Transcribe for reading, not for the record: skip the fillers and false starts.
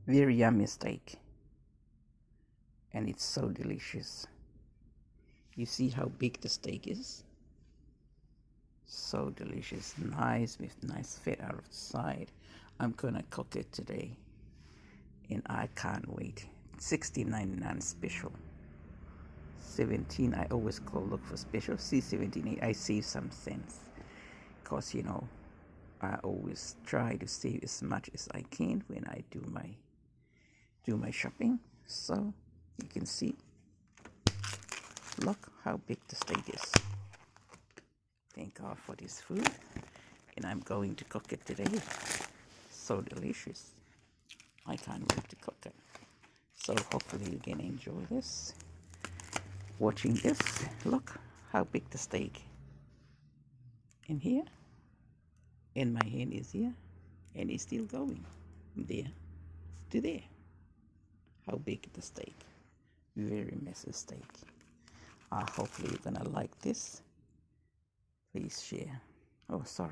Very yummy steak. And it's so delicious. You see how big the steak is? So delicious. Nice, with nice fat out of the side. I'm gonna cook it today. And I can't wait. $16.99 special. 17 I always go look for special. See 17 I save some cents. Cause you know, I always try to save as much as I can when I do my shopping. So you can see, look how big the steak is. Thank God for this food, and I'm going to cook it today. So delicious. I can't wait to cook it. So hopefully you can enjoy this. Watching this, look how big the steak. In here, and my hand is here, and it's still going there to there. How big the steak. Very messy steak. Hopefully you're gonna like this. Please share. Oh, sorry.